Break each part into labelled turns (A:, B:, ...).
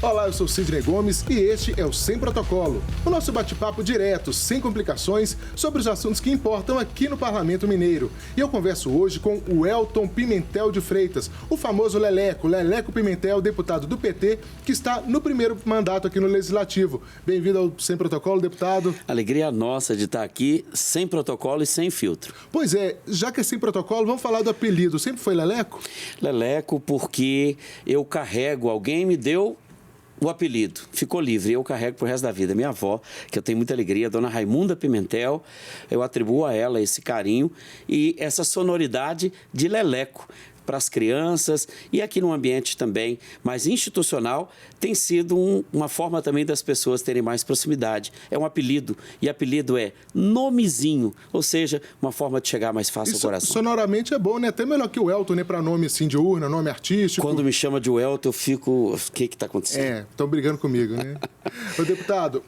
A: Olá, eu sou Sidney Gomes e este é o Sem Protocolo, o nosso bate-papo direto, sem complicações, sobre os assuntos que importam aqui no Parlamento Mineiro. E eu converso hoje com o Elton Pimentel de Freitas, o famoso Leleco Pimentel, deputado do PT, que está no primeiro mandato aqui no Legislativo. Bem-vindo ao Sem Protocolo, deputado.
B: Alegria nossa de estar aqui, sem protocolo e sem filtro.
A: Pois é, já que é sem protocolo, vamos falar do apelido. Sempre foi Leleco?
B: Leleco porque eu carrego, alguém me deu o apelido, ficou livre, eu carrego pro resto da vida. Minha avó, que eu tenho muita alegria, a dona Raimunda Pimentel, eu atribuo a ela esse carinho e essa sonoridade de Leleco para as crianças e aqui no ambiente também mais institucional, tem sido uma forma também das pessoas terem mais proximidade. É um apelido, e apelido é nomezinho, ou seja, uma forma de chegar mais fácil ao coração.
A: Sonoramente é bom, né? Até melhor que o Elton, né? Para nome assim de urna, nome artístico.
B: Quando me chama de Elton, eu fico... O que está acontecendo?
A: Estão brigando comigo, né? Ô, deputado,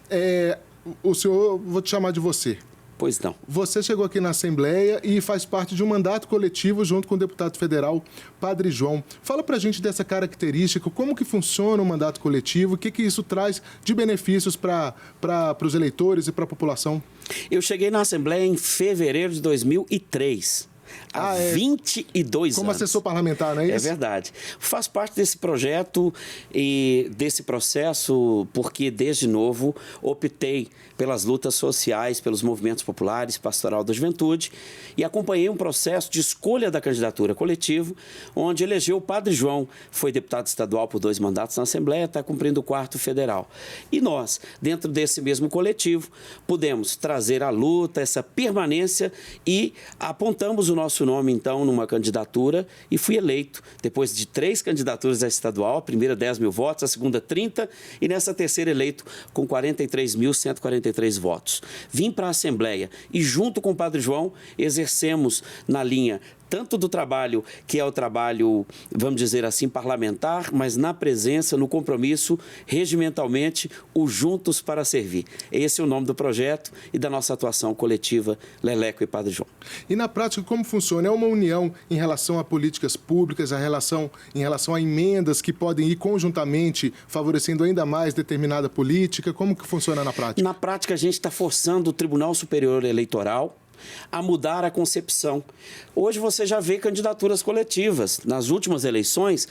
A: o senhor, vou te chamar de você.
B: Pois não.
A: Você chegou aqui na Assembleia e faz parte de um mandato coletivo junto com o deputado federal Padre João. Fala pra gente dessa característica, como que funciona o mandato coletivo, o que isso traz de benefícios para os eleitores e para a população?
B: Eu cheguei na Assembleia em fevereiro de 2003. Há 22 anos.
A: Como assessor parlamentar, não é isso?
B: É verdade. Faço parte desse projeto e desse processo porque, desde novo, optei pelas lutas sociais, pelos movimentos populares, pastoral da juventude e acompanhei um processo de escolha da candidatura coletivo, onde elegeu o Padre João, foi deputado estadual por 2 mandatos na Assembleia, está cumprindo o 4º federal. E nós, dentro desse mesmo coletivo, pudemos trazer à luta essa permanência e apontamos o nosso nome, então, numa candidatura e fui eleito, depois de 3 candidaturas à estadual, a primeira 10 mil votos, a segunda 30 e nessa terceira eleito com 43.143 votos. Vim para a Assembleia e junto com o Padre João exercemos na linha tanto do trabalho, que é o trabalho, vamos dizer assim, parlamentar, mas na presença, no compromisso, regimentalmente, o Juntos para Servir. Esse é o nome do projeto e da nossa atuação coletiva Leleco e Padre João.
A: E na prática, como funciona? É uma união em relação a políticas públicas, em relação a emendas que podem ir conjuntamente favorecendo ainda mais determinada política? Como que funciona na prática?
B: Na prática, a gente está forçando o Tribunal Superior Eleitoral a mudar a concepção. Hoje você já vê candidaturas coletivas. Nas últimas eleições,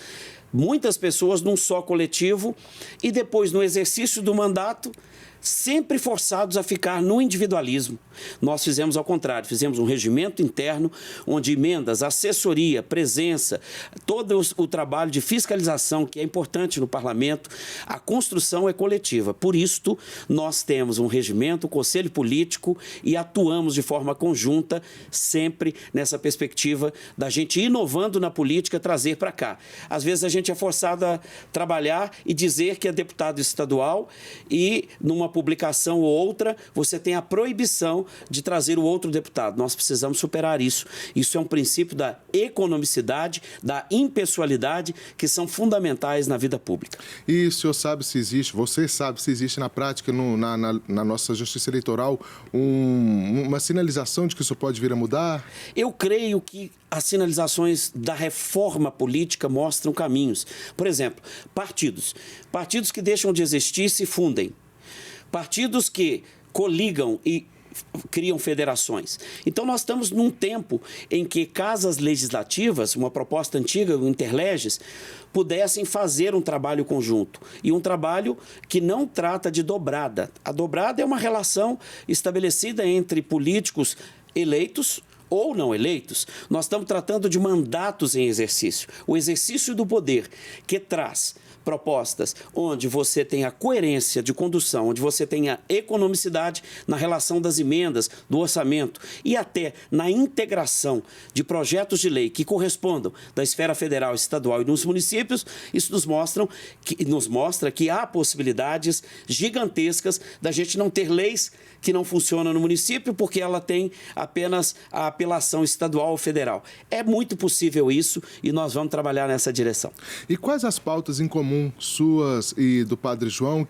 B: muitas pessoas num só coletivo e depois, no exercício do mandato, sempre forçados a ficar no individualismo. Nós fizemos ao contrário, fizemos um regimento interno onde emendas, assessoria, presença, todo o trabalho de fiscalização que é importante no parlamento, a construção é coletiva. Por isto, nós temos um regimento, um conselho político e atuamos de forma conjunta, sempre nessa perspectiva da gente inovando na política, trazer para cá. Às vezes a gente é forçado a trabalhar e dizer que é deputado estadual e numa publicação ou outra, você tem a proibição de trazer o outro deputado. Nós precisamos superar isso. Isso é um princípio da economicidade, da impessoalidade, que são fundamentais na vida pública.
A: E o senhor sabe se existe, você sabe se existe na prática, na nossa justiça eleitoral, uma sinalização de que isso pode vir a mudar?
B: Eu creio que as sinalizações da reforma política mostram caminhos. Por exemplo, partidos que deixam de existir se fundem. Partidos que coligam e criam federações. Então, nós estamos num tempo em que casas legislativas, uma proposta antiga, o Interleges, pudessem fazer um trabalho conjunto. E um trabalho que não trata de dobrada. A dobrada é uma relação estabelecida entre políticos eleitos ou não eleitos. Nós estamos tratando de mandatos em exercício. O exercício do poder que traz propostas onde você tem a coerência de condução, onde você tem a economicidade na relação das emendas, do orçamento e até na integração de projetos de lei que correspondam da esfera federal, estadual e nos municípios, isso nos mostra que há possibilidades gigantescas da gente não ter leis que não funcionam no município porque ela tem apenas a apelação estadual ou federal. É muito possível isso e nós vamos trabalhar nessa direção.
A: E quais as pautas em comum suas e do Padre João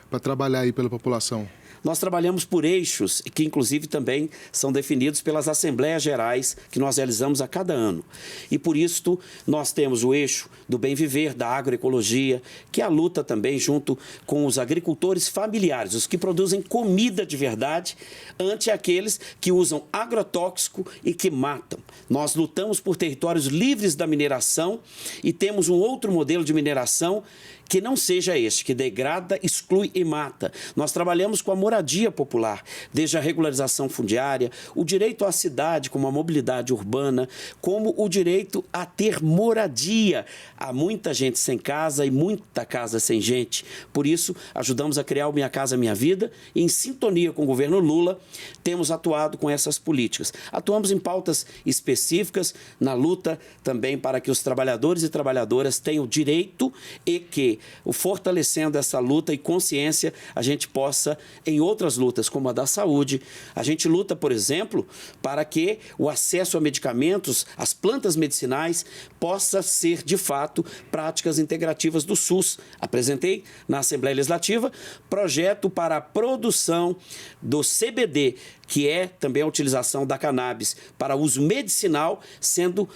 A: para trabalhar aí pela população?
B: Nós trabalhamos por eixos, que inclusive também são definidos pelas Assembleias Gerais que nós realizamos a cada ano. E por isso nós temos o eixo do bem viver, da agroecologia, que é a luta também junto com os agricultores familiares, os que produzem comida de verdade, ante aqueles que usam agrotóxico e que matam. Nós lutamos por territórios livres da mineração e temos um outro modelo de mineração que não seja este, que degrada, exclui e mata. Nós trabalhamos com a moradia popular, desde a regularização fundiária, o direito à cidade, como a mobilidade urbana, como o direito a ter moradia. Há muita gente sem casa e muita casa sem gente. Por isso, ajudamos a criar o Minha Casa Minha Vida e, em sintonia com o governo Lula, temos atuado com essas políticas. Atuamos em pautas específicas, na luta também para que os trabalhadores e trabalhadoras tenham direito e que, fortalecendo essa luta e consciência, a gente possa, em outras lutas, como a da saúde, a gente luta, por exemplo, para que o acesso a medicamentos, às plantas medicinais, possa ser, de fato, práticas integrativas do SUS. Apresentei na Assembleia Legislativa projeto para a produção do CBD, que é também a utilização da cannabis para uso medicinal, sendo,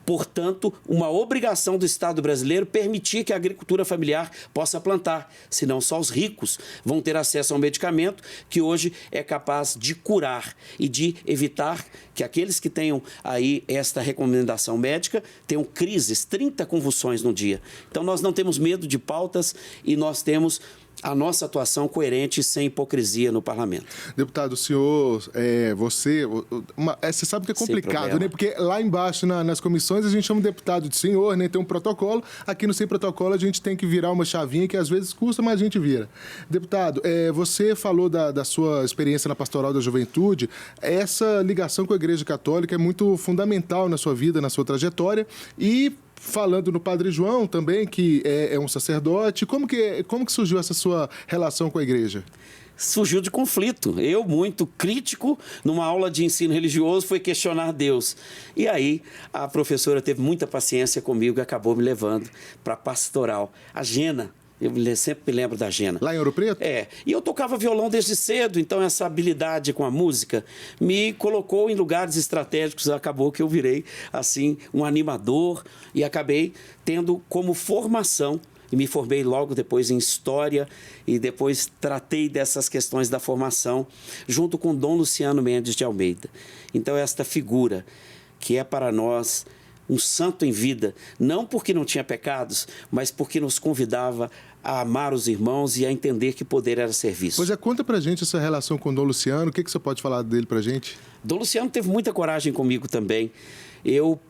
B: portanto, uma obrigação do Estado brasileiro permitir que a agricultura familiar possa plantar, senão só os ricos vão ter acesso a um medicamento que hoje é capaz de curar e de evitar que aqueles que tenham aí esta recomendação médica tenham crises, 30 convulsões no dia. Então, nós não temos medo de pautas e nós temos a nossa atuação coerente e sem hipocrisia no parlamento.
A: Deputado, o senhor, você sabe que é complicado, né? Porque lá embaixo nas comissões a gente chama o deputado de senhor, né? Tem um protocolo. Aqui no Sem Protocolo a gente tem que virar uma chavinha que às vezes custa, mas a gente vira. Deputado, você falou da sua experiência na Pastoral da Juventude. Essa ligação com a Igreja Católica é muito fundamental na sua vida, na sua trajetória. E falando no Padre João também, que é um sacerdote, como que surgiu essa sua relação com a igreja?
B: Surgiu de conflito. Eu, muito crítico, numa aula de ensino religioso, fui questionar Deus. E aí, a professora teve muita paciência comigo e acabou me levando para a pastoral. A Gena. Eu sempre me lembro da Gena.
A: Lá em Ouro Preto?
B: E eu tocava violão desde cedo, então essa habilidade com a música me colocou em lugares estratégicos. Acabou que eu virei, assim, um animador e acabei tendo como formação, e me formei logo depois em História e depois tratei dessas questões da formação junto com Dom Luciano Mendes de Almeida. Então, esta figura que é para nós um santo em vida, não porque não tinha pecados, mas porque nos convidava a amar os irmãos e a entender que poder era serviço.
A: Pois conta pra gente essa relação com o Dom Luciano, o que você pode falar dele pra gente?
B: Dom Luciano teve muita coragem comigo também. Eu,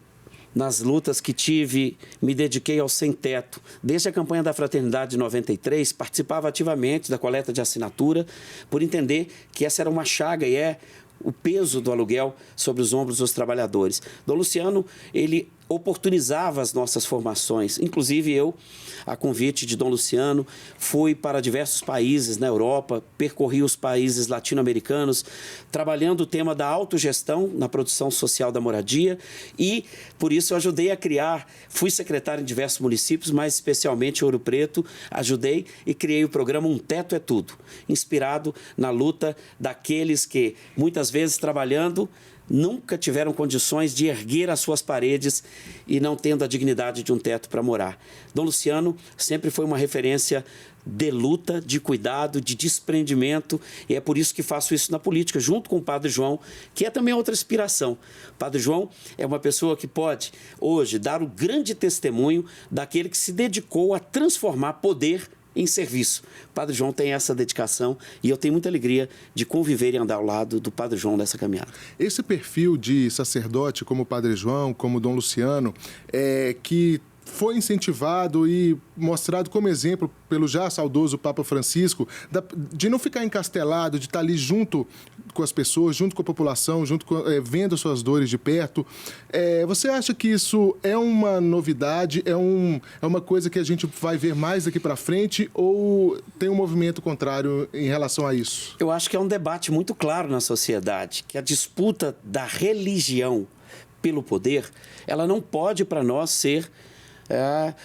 B: nas lutas que tive, me dediquei ao sem-teto. Desde a campanha da Fraternidade de 93, participava ativamente da coleta de assinatura, por entender que essa era uma chaga e é o peso do aluguel sobre os ombros dos trabalhadores. Dom Luciano, ele oportunizava as nossas formações. Inclusive, eu, a convite de Dom Luciano, fui para diversos países na Europa, percorri os países latino-americanos, trabalhando o tema da autogestão na produção social da moradia e, por isso, eu ajudei a criar, fui secretário em diversos municípios, mas especialmente em Ouro Preto, ajudei e criei o programa Um Teto é Tudo, inspirado na luta daqueles que, muitas vezes, trabalhando, nunca tiveram condições de erguer as suas paredes e não tendo a dignidade de um teto para morar. Dom Luciano sempre foi uma referência de luta, de cuidado, de desprendimento, e é por isso que faço isso na política, junto com o Padre João, que é também outra inspiração. O Padre João é uma pessoa que pode, hoje, dar o grande testemunho daquele que se dedicou a transformar poder em serviço. O Padre João tem essa dedicação e eu tenho muita alegria de conviver e andar ao lado do Padre João nessa caminhada.
A: Esse perfil de sacerdote como o Padre João, como Dom Luciano, que foi incentivado e mostrado como exemplo pelo já saudoso Papa Francisco, de não ficar encastelado, de estar ali junto com as pessoas, junto com a população, vendo as suas dores de perto. Você acha que isso é uma novidade, é uma coisa que a gente vai ver mais daqui para frente ou tem um movimento contrário em relação a isso?
B: Eu acho que é um debate muito claro na sociedade, que a disputa da religião pelo poder, ela não pode para nós ser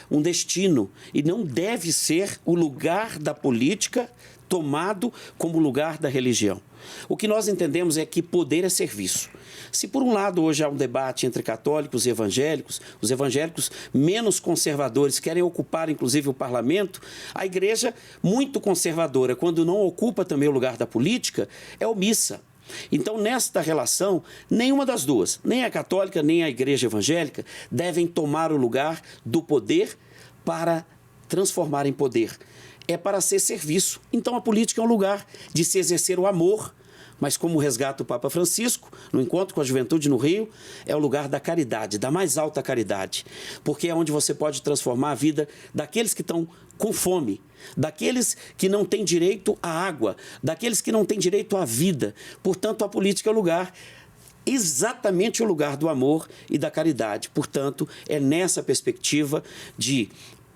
B: um destino e não deve ser o lugar da política tomado como lugar da religião. O que nós entendemos é que poder é serviço. Se por um lado hoje há um debate entre católicos e evangélicos, os evangélicos menos conservadores querem ocupar inclusive o parlamento, a igreja muito conservadora, quando não ocupa também o lugar da política, é omissa. Então, nesta relação, nenhuma das duas, nem a católica nem a igreja evangélica, devem tomar o lugar do poder para transformar em poder. É para ser serviço. Então, a política é um lugar de se exercer o amor, mas como resgata o Papa Francisco, no encontro com a juventude no Rio, é o lugar da caridade, da mais alta caridade, porque é onde você pode transformar a vida daqueles que estão com fome, daqueles que não têm direito à água, daqueles que não têm direito à vida. Portanto, a política é o lugar, exatamente o lugar do amor e da caridade. Portanto, é nessa perspectiva de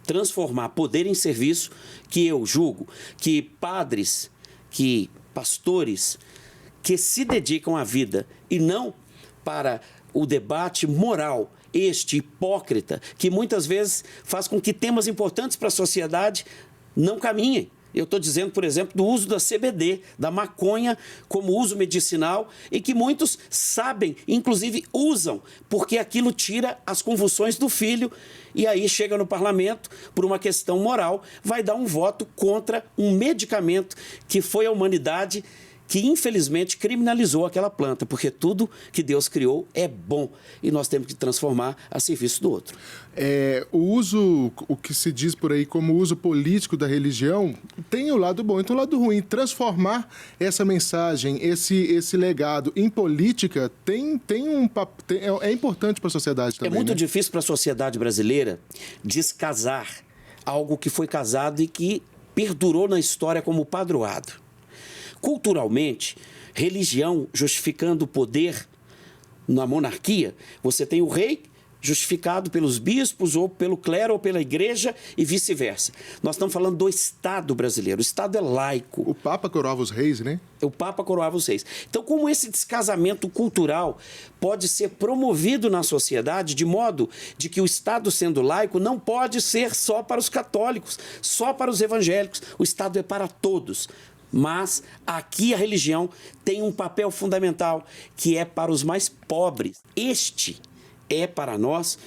B: transformar poder em serviço que eu julgo que padres, que pastores que se dedicam à vida e não para o debate moral, este hipócrita, que muitas vezes faz com que temas importantes para a sociedade não caminhem. Eu estou dizendo, por exemplo, do uso da CBD, da maconha como uso medicinal e que muitos sabem, inclusive usam, porque aquilo tira as convulsões do filho e aí chega no parlamento, por uma questão moral, vai dar um voto contra um medicamento que foi a humanidade que infelizmente criminalizou aquela planta, porque tudo que Deus criou é bom e nós temos que transformar a serviço do outro.
A: O que se diz por aí como uso político da religião tem o lado bom e tem o lado ruim. Transformar essa mensagem, esse legado em política é importante para a sociedade também.
B: É muito difícil para a sociedade brasileira descasar algo que foi casado e que perdurou na história como padroado. Culturalmente, religião justificando o poder na monarquia, você tem o rei justificado pelos bispos ou pelo clero ou pela igreja e vice-versa. Nós estamos falando do Estado brasileiro. O Estado é laico.
A: O Papa coroava os reis, né?
B: O Papa coroava os reis. Então, como esse descasamento cultural pode ser promovido na sociedade de modo de que o Estado, sendo laico, não pode ser só para os católicos, só para os evangélicos. O Estado é para todos. Mas aqui a religião tem um papel fundamental, que é para os mais pobres. Este é, para nós,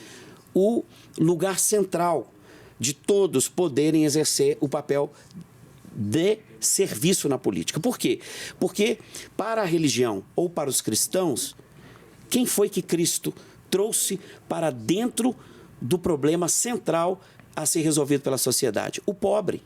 B: o lugar central de todos poderem exercer o papel de serviço na política. Por quê? Porque para a religião ou para os cristãos, quem foi que Cristo trouxe para dentro do problema central a ser resolvido pela sociedade? O pobre.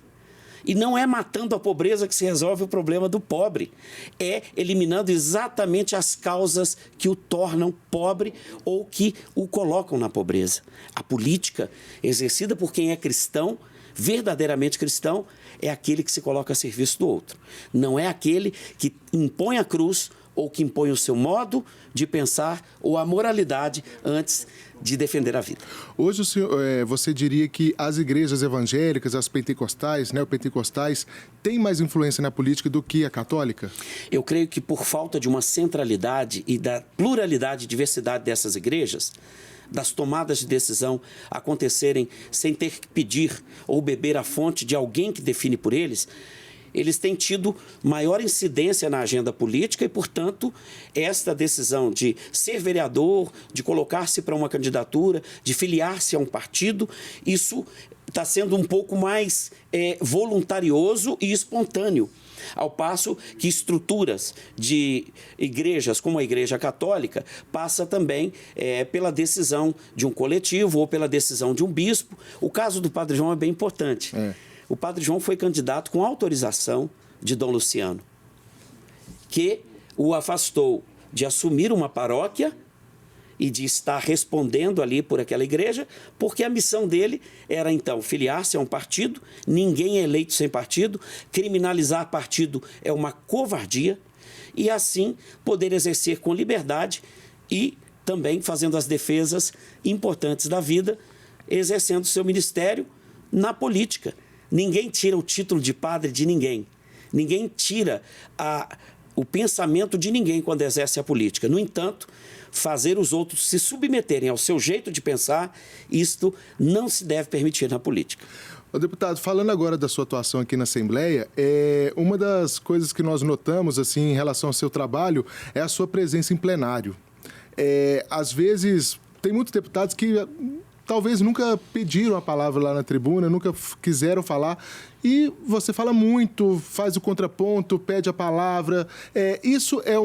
B: E não é matando a pobreza que se resolve o problema do pobre. É eliminando exatamente as causas que o tornam pobre ou que o colocam na pobreza. A política exercida por quem é cristão, verdadeiramente cristão, é aquele que se coloca a serviço do outro. Não é aquele que impõe a cruz ou que impõe o seu modo de pensar ou a moralidade antes de defender a vida.
A: Hoje, você diria que as igrejas evangélicas, as pentecostais, neopentecostais, têm mais influência na política do que a católica?
B: Eu creio que por falta de uma centralidade e da pluralidade e diversidade dessas igrejas, das tomadas de decisão acontecerem sem ter que pedir ou beber a fonte de alguém que define por eles têm tido maior incidência na agenda política e, portanto, esta decisão de ser vereador, de colocar-se para uma candidatura, de filiar-se a um partido, isso está sendo um pouco mais voluntarioso e espontâneo. Ao passo que estruturas de igrejas, como a Igreja Católica, passa também pela decisão de um coletivo ou pela decisão de um bispo. O caso do Padre João é bem importante. O Padre João foi candidato com autorização de Dom Luciano, que o afastou de assumir uma paróquia e de estar respondendo ali por aquela igreja, porque a missão dele era, então, filiar-se a um partido, ninguém é eleito sem partido, criminalizar partido é uma covardia, e assim poder exercer com liberdade e também fazendo as defesas importantes da vida, exercendo seu ministério na política. Ninguém tira o título de padre de ninguém. Ninguém tira o pensamento de ninguém quando exerce a política. No entanto, fazer os outros se submeterem ao seu jeito de pensar, isto não se deve permitir na política.
A: Ô, deputado, falando agora da sua atuação aqui na Assembleia, uma das coisas que nós notamos assim, em relação ao seu trabalho é a sua presença em plenário. Às vezes, tem muitos deputados que talvez nunca pediram a palavra lá na tribuna, nunca quiseram falar, e você fala muito, faz o contraponto, pede a palavra. Isso é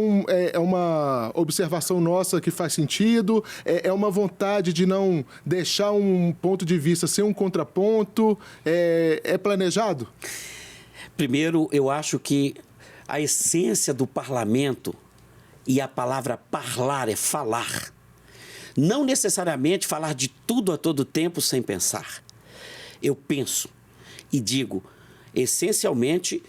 A: uma observação nossa que faz sentido? É uma vontade de não deixar um ponto de vista ser um contraponto? É planejado?
B: Primeiro, eu acho que a essência do parlamento, e a palavra parlar é falar, não necessariamente falar de tudo a todo tempo sem pensar. Eu penso e digo, essencialmente,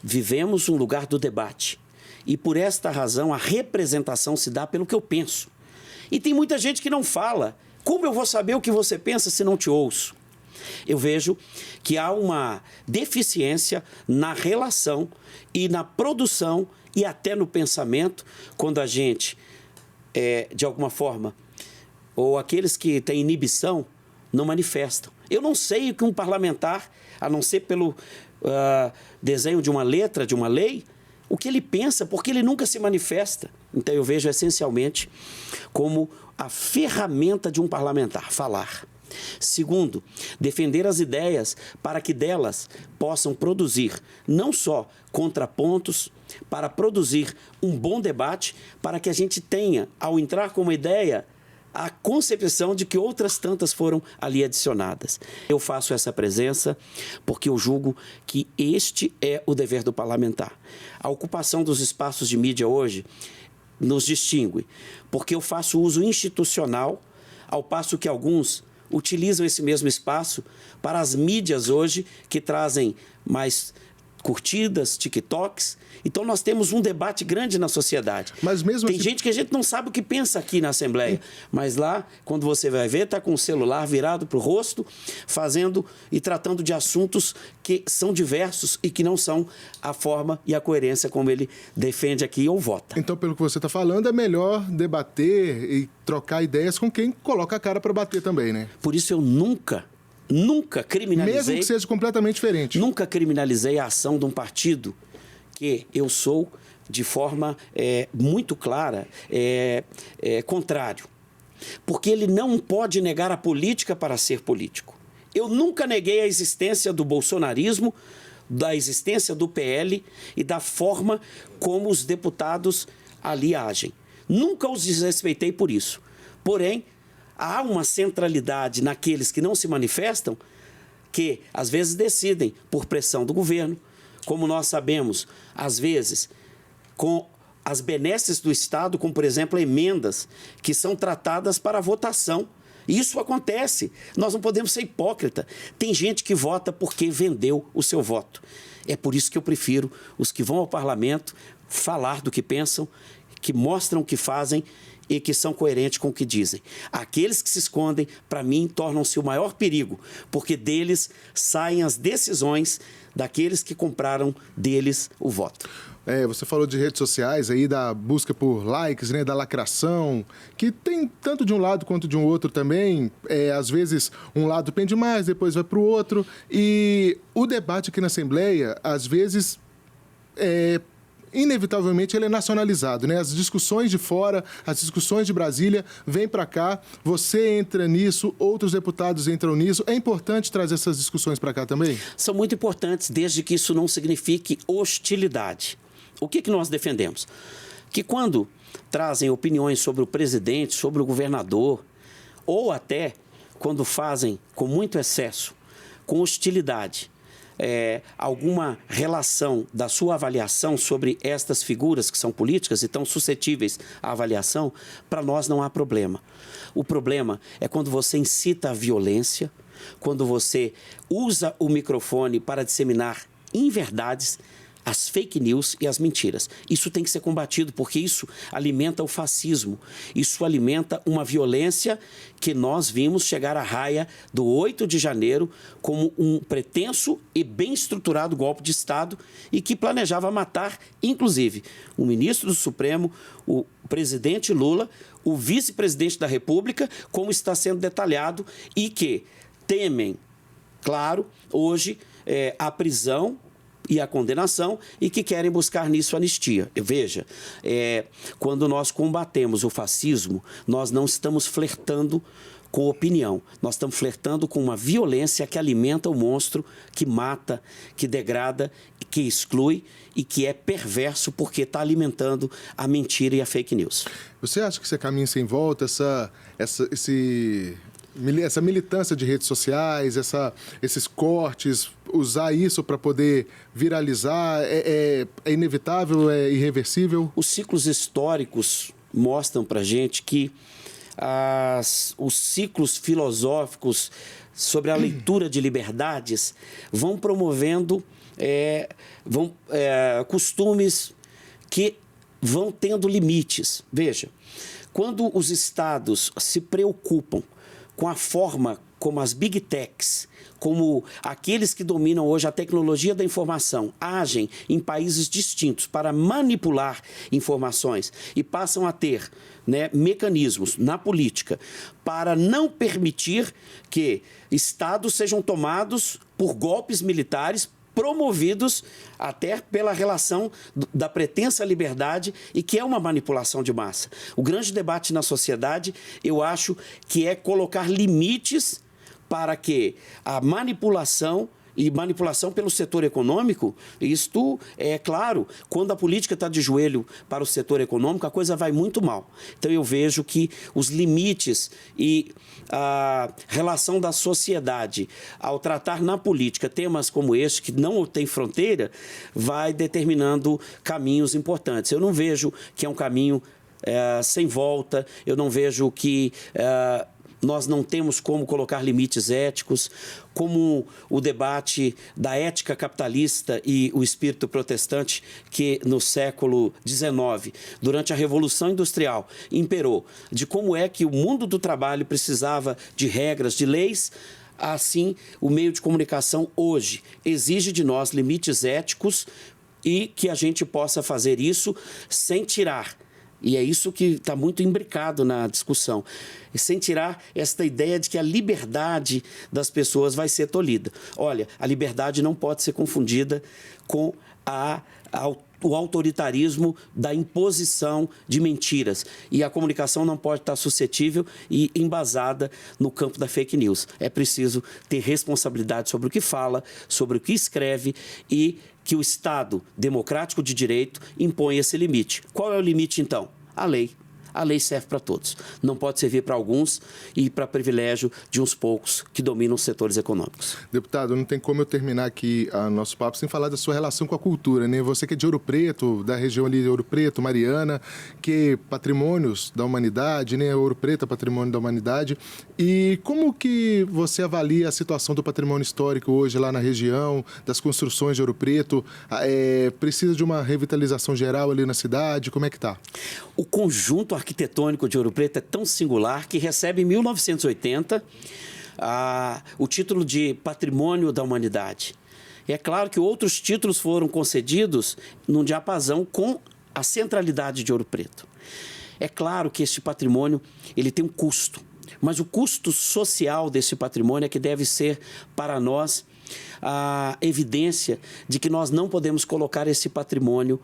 B: vivemos um lugar do debate. E por esta razão, a representação se dá pelo que eu penso. E tem muita gente que não fala. Como eu vou saber o que você pensa se não te ouço? Eu vejo que há uma deficiência na relação e na produção e até no pensamento, quando a gente, de alguma forma, ou aqueles que têm inibição, não manifestam. Eu não sei o que um parlamentar, a não ser pelo desenho de uma letra, de uma lei, o que ele pensa, porque ele nunca se manifesta. Então eu vejo essencialmente como a ferramenta de um parlamentar, falar. Segundo, defender as ideias para que delas possam produzir não só contrapontos, para produzir um bom debate, para que a gente tenha, ao entrar com uma ideia, a concepção de que outras tantas foram ali adicionadas. Eu faço essa presença porque eu julgo que este é o dever do parlamentar. A ocupação dos espaços de mídia hoje nos distingue, porque eu faço uso institucional, ao passo que alguns utilizam esse mesmo espaço para as mídias hoje que trazem mais curtidas, TikToks. Então nós temos um debate grande na sociedade.
A: Mas mesmo
B: tem gente que a gente não sabe o que pensa aqui na Assembleia, mas lá, quando você vai ver, está com o celular virado para o rosto, fazendo e tratando de assuntos que são diversos e que não são a forma e a coerência como ele defende aqui ou vota.
A: Então, pelo que você está falando, é melhor debater e trocar ideias com quem coloca a cara para bater também, né?
B: Por isso eu nunca criminalizei...
A: Mesmo que seja completamente diferente.
B: Nunca criminalizei a ação de um partido que eu sou, de forma muito clara, contrário. Porque ele não pode negar a política para ser político. Eu nunca neguei a existência do bolsonarismo, da existência do PL e da forma como os deputados ali agem. Nunca os desrespeitei por isso. Porém, há uma centralidade naqueles que não se manifestam, que às vezes decidem por pressão do governo, como nós sabemos, às vezes, com as benesses do Estado, como, por exemplo, emendas que são tratadas para votação. Isso acontece. Nós não podemos ser hipócrita. Tem gente que vota porque vendeu o seu voto. É por isso que eu prefiro os que vão ao parlamento falar do que pensam, que mostram o que fazem e que são coerentes com o que dizem. Aqueles que se escondem, para mim, tornam-se o maior perigo, porque deles saem as decisões daqueles que compraram deles o voto.
A: Você falou de redes sociais aí, da busca por likes, né, da lacração, que tem tanto de um lado quanto de um outro também. Às vezes um lado pende mais, depois vai para o outro. E o debate aqui na Assembleia, às vezes, inevitavelmente ele é nacionalizado, né? As discussões de fora, as discussões de Brasília vêm para cá, você entra nisso, outros deputados entram nisso. É importante trazer essas discussões para cá também?
B: São muito importantes, desde que isso não signifique hostilidade. O que nós defendemos? Que quando trazem opiniões sobre o presidente, sobre o governador, ou até quando fazem com muito excesso, com hostilidade, alguma relação da sua avaliação sobre estas figuras que são políticas e estão suscetíveis à avaliação, para nós não há problema. O problema é quando você incita a violência, quando você usa o microfone para disseminar inverdades. as fake news e as mentiras. Isso tem que ser combatido, porque isso alimenta o fascismo, isso alimenta uma violência que nós vimos chegar à raia do 8 de janeiro como um pretenso e bem estruturado golpe de Estado e que planejava matar, inclusive, o ministro do Supremo, o presidente Lula, o vice-presidente da República, como está sendo detalhado, e que temem, claro, hoje a prisão e a condenação e que querem buscar nisso anistia. Veja, quando nós combatemos o fascismo, nós não estamos flertando com opinião, nós estamos flertando com uma violência que alimenta o monstro, que mata, que degrada, que exclui e que é perverso porque está alimentando a mentira e a fake news.
A: Você acha que esse caminho sem volta, essa militância de redes sociais, esses cortes, usar isso para poder viralizar, é inevitável, é irreversível?
B: Os ciclos históricos mostram para a gente que os ciclos filosóficos sobre a leitura de liberdades vão promovendo costumes que vão tendo limites. Veja, quando os estados se preocupam com a forma como as big techs, como aqueles que dominam hoje a tecnologia da informação, agem em países distintos para manipular informações e passam a ter mecanismos na política para não permitir que estados sejam tomados por golpes militares promovidos até pela relação da pretensa liberdade e que é uma manipulação de massa. O grande debate na sociedade, eu acho que é colocar limites para que a manipulação pelo setor econômico, isto é claro, quando a política está de joelho para o setor econômico, a coisa vai muito mal. Então eu vejo que os limites e a relação da sociedade ao tratar na política temas como este, que não tem fronteira, vai determinando caminhos importantes. Eu não vejo que é um caminho sem volta, eu não vejo que nós não temos como colocar limites éticos, como o debate da ética capitalista e o espírito protestante que no século XIX, durante a Revolução Industrial, imperou, de como é que o mundo do trabalho precisava de regras, de leis. Assim, o meio de comunicação hoje exige de nós limites éticos e que a gente possa fazer isso sem tirar. E é isso que está muito imbricado na discussão, sem tirar esta ideia de que a liberdade das pessoas vai ser tolhida. Olha, a liberdade não pode ser confundida com o autoritarismo da imposição de mentiras. E a comunicação não pode estar suscetível e embasada no campo da fake news. É preciso ter responsabilidade sobre o que fala, sobre o que escreve e que o Estado democrático de direito impõe esse limite. Qual é o limite, então? A lei. A lei serve para todos. Não pode servir para alguns e para privilégio de uns poucos que dominam os setores econômicos.
A: Deputado, não tem como eu terminar aqui nosso papo sem falar da sua relação com a cultura, né? Você que é de Ouro Preto, da região ali de Ouro Preto, Mariana, que patrimônios da humanidade, né? Ouro Preto é patrimônio da humanidade. E como que você avalia a situação do patrimônio histórico hoje lá na região, das construções de Ouro Preto? Precisa de uma revitalização geral ali na cidade? Como é que está?
B: O conjunto arquitetônico de Ouro Preto é tão singular que recebe em 1980 o título de Patrimônio da Humanidade. É claro que outros títulos foram concedidos num diapasão com a centralidade de Ouro Preto. É claro que este patrimônio ele tem um custo, mas o custo social desse patrimônio é que deve ser para nós a evidência de que nós não podemos colocar esse patrimônio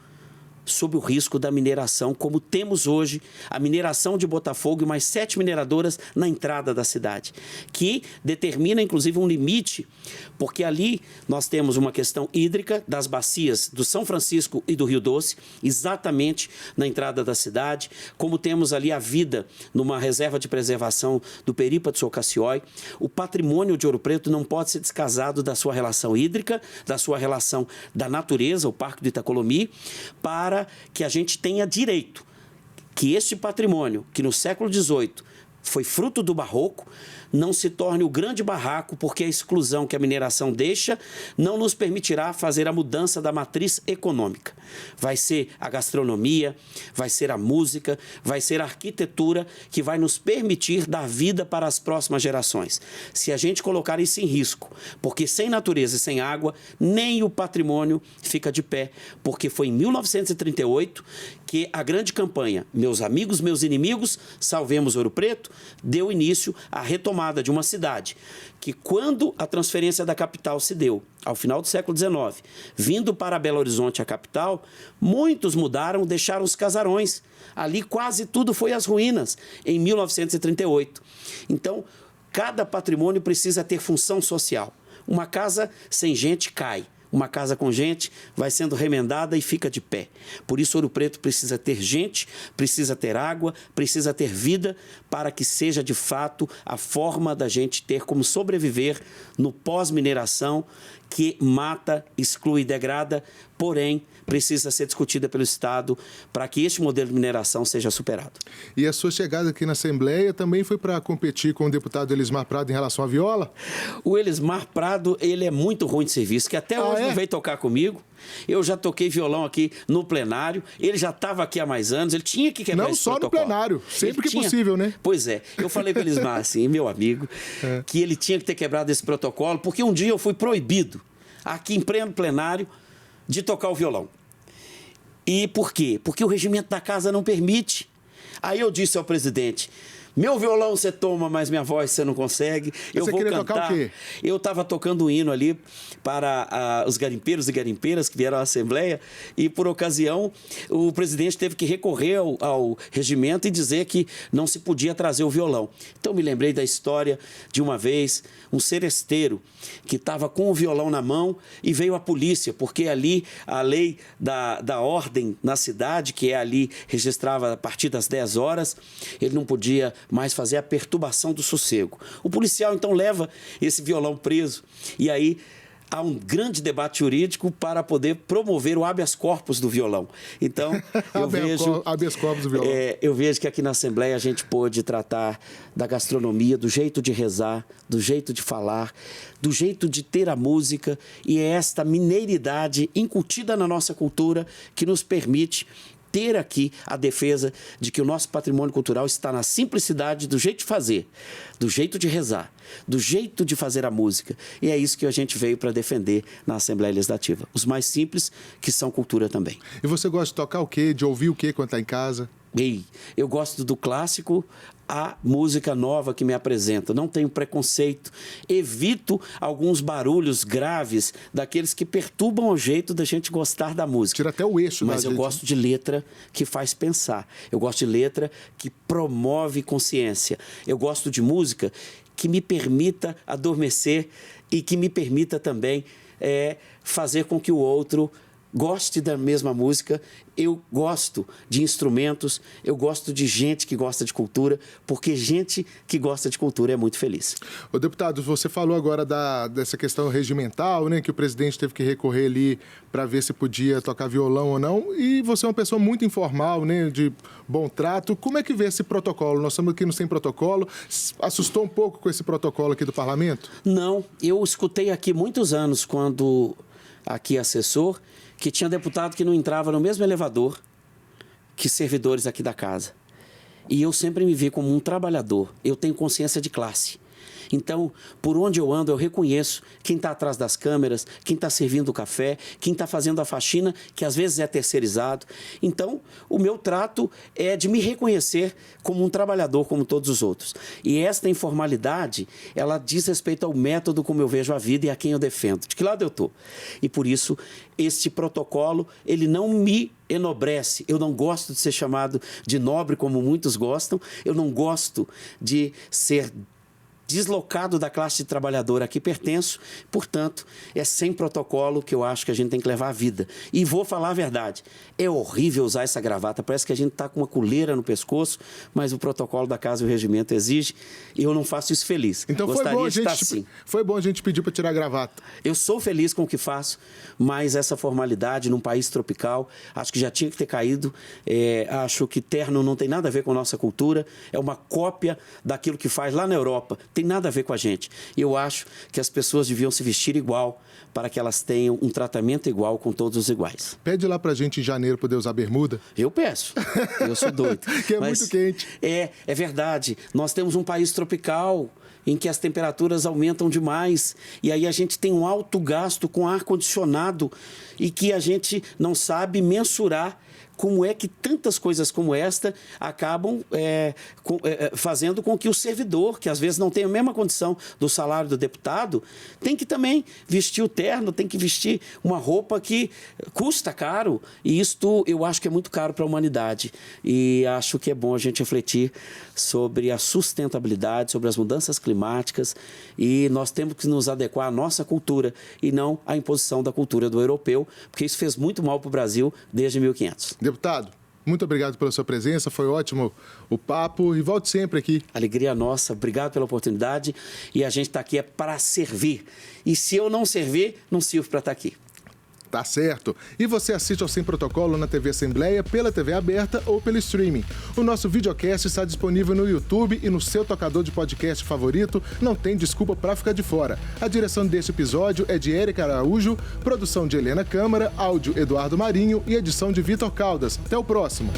B: sob o risco da mineração, como temos hoje a mineração de Botafogo e mais 7 mineradoras na entrada da cidade, que determina, inclusive, um limite, porque ali nós temos uma questão hídrica das bacias do São Francisco e do Rio Doce, exatamente na entrada da cidade, como temos ali a vida numa reserva de preservação do Peripa de Socaciói. O patrimônio de Ouro Preto não pode ser descasado da sua relação hídrica, da sua relação da natureza, o Parque do Itacolomi, para que a gente tenha direito que este patrimônio, que no século XVIII foi fruto do barroco, não se torne o grande barraco, porque a exclusão que a mineração deixa não nos permitirá fazer a mudança da matriz econômica. Vai ser a gastronomia, vai ser a música, vai ser a arquitetura que vai nos permitir dar vida para as próximas gerações. Se a gente colocar isso em risco, porque sem natureza e sem água, nem o patrimônio fica de pé, porque foi em 1938 que a grande campanha Meus Amigos, Meus Inimigos, Salvemos Ouro Preto, deu início à retomada de uma cidade que, quando a transferência da capital se deu, ao final do século XIX, vindo para Belo Horizonte, a capital, muitos mudaram, deixaram os casarões. Ali quase tudo foi às ruínas, em 1938. Então, cada patrimônio precisa ter função social. Uma casa sem gente cai. Uma casa com gente vai sendo remendada e fica de pé. Por isso, Ouro Preto precisa ter gente, precisa ter água, precisa ter vida, para que seja, de fato, a forma da gente ter como sobreviver no pós-mineração, que mata, exclui e degrada, porém, precisa ser discutida pelo Estado para que este modelo de mineração seja superado.
A: E a sua chegada aqui na Assembleia também foi para competir com o deputado Elismar Prado em relação à viola?
B: O Elismar Prado, ele é muito ruim de serviço, que até hoje não veio tocar comigo. Eu já toquei violão aqui no plenário, ele já estava aqui há mais anos, ele tinha que quebrar esse protocolo.
A: Não só no plenário, sempre que possível, né?
B: Pois é, eu falei com o Elismar, assim, meu amigo, que ele tinha que ter quebrado esse protocolo, porque um dia eu fui proibido, aqui em pleno plenário, de tocar o violão. E por quê? Porque o regimento da casa não permite. Aí eu disse ao presidente: meu violão você toma, mas minha voz você não consegue. Eu vou cantar.
A: Tocar o quê?
B: Eu estava tocando um hino ali para os garimpeiros e garimpeiras que vieram à Assembleia, e por ocasião o presidente teve que recorrer ao regimento e dizer que não se podia trazer o violão. Então me lembrei da história de uma vez um seresteiro que estava com o violão na mão e veio a polícia, porque ali a lei da ordem na cidade, que é ali, registrava a partir das 10 horas, ele não podia mais fazer a perturbação do sossego. O policial, então, leva esse violão preso. E aí há um grande debate jurídico para poder promover o habeas corpus do violão. Então,
A: habeas corpus do violão.
B: Eu vejo que aqui na Assembleia a gente pôde tratar da gastronomia, do jeito de rezar, do jeito de falar, do jeito de ter a música, e é esta mineiridade incutida na nossa cultura que nos permite ter aqui a defesa de que o nosso patrimônio cultural está na simplicidade do jeito de fazer, do jeito de rezar, do jeito de fazer a música. E é isso que a gente veio para defender na Assembleia Legislativa. Os mais simples, que são cultura também.
A: E você gosta de tocar o quê? De ouvir o quê quando está em casa?
B: Eu gosto do clássico, a música nova que me apresenta. Não tenho preconceito. Evito alguns barulhos graves, daqueles que perturbam o jeito da gente gostar da música.
A: Tira até o eixo.
B: Mas eu gosto de letra que faz pensar. Eu gosto de letra que promove consciência. Eu gosto de música que me permita adormecer e que me permita também fazer com que o outro goste da mesma música. Eu gosto de instrumentos, eu gosto de gente que gosta de cultura, porque gente que gosta de cultura é muito feliz.
A: Ô, deputado, você falou agora dessa questão regimental, né, que o presidente teve que recorrer ali para ver se podia tocar violão ou não, e você é uma pessoa muito informal, né, de bom trato. Como é que vê esse protocolo? Nós estamos aqui no Sem Protocolo. Assustou um pouco com esse protocolo aqui do parlamento?
B: Não, eu escutei aqui muitos anos, quando aqui assessor, que tinha deputado que não entrava no mesmo elevador que servidores aqui da casa. E eu sempre me vi como um trabalhador. Eu tenho consciência de classe. Então, por onde eu ando, eu reconheço quem está atrás das câmeras, quem está servindo o café, quem está fazendo a faxina, que às vezes é terceirizado. Então, o meu trato é de me reconhecer como um trabalhador, como todos os outros. E esta informalidade, ela diz respeito ao método como eu vejo a vida e a quem eu defendo. De que lado eu estou? E por isso, este protocolo, ele não me enobrece. Eu não gosto de ser chamado de nobre, como muitos gostam. Eu não gosto de ser deslocado da classe de trabalhador a que pertenço. Portanto, é sem protocolo que eu acho que a gente tem que levar a vida. E vou falar a verdade, é horrível usar essa gravata, parece que a gente está com uma coleira no pescoço, mas o protocolo da casa e o regimento exige, e eu não faço isso feliz.
A: Então foi bom a gente pedir para tirar a gravata.
B: Eu sou feliz com o que faço, mas essa formalidade num país tropical, acho que já tinha que ter caído. Acho que terno não tem nada a ver com a nossa cultura, é uma cópia daquilo que faz lá na Europa. tem nada a ver com a gente. Eu acho que as pessoas deviam se vestir igual para que elas tenham um tratamento igual com todos os iguais.
A: Pede lá pra gente em janeiro poder usar bermuda.
B: Eu peço. Eu sou doido.
A: Que é muito quente.
B: É verdade. Nós temos um país tropical em que as temperaturas aumentam demais e aí a gente tem um alto gasto com ar-condicionado e que a gente não sabe mensurar como é que tantas coisas como esta acabam fazendo com que o servidor, que às vezes não tem a mesma condição do salário do deputado, tem que também vestir o terno, tem que vestir uma roupa que custa caro. E isto eu acho que é muito caro para a humanidade. E acho que é bom a gente refletir sobre a sustentabilidade, sobre as mudanças climáticas. E nós temos que nos adequar à nossa cultura e não à imposição da cultura do europeu, porque isso fez muito mal para o Brasil desde 1500.
A: Deputado, muito obrigado pela sua presença, foi ótimo o papo e volte sempre aqui.
B: Alegria nossa, obrigado pela oportunidade e a gente está aqui para servir. E se eu não servir, não sirvo para estar aqui.
A: Tá certo. E você assiste ao Sem Protocolo na TV Assembleia, pela TV aberta ou pelo streaming. O nosso videocast está disponível no YouTube e no seu tocador de podcast favorito. Não tem desculpa para ficar de fora. A direção deste episódio é de Érica Araújo, produção de Helena Câmara, áudio Eduardo Marinho e edição de Vitor Caldas. Até o próximo.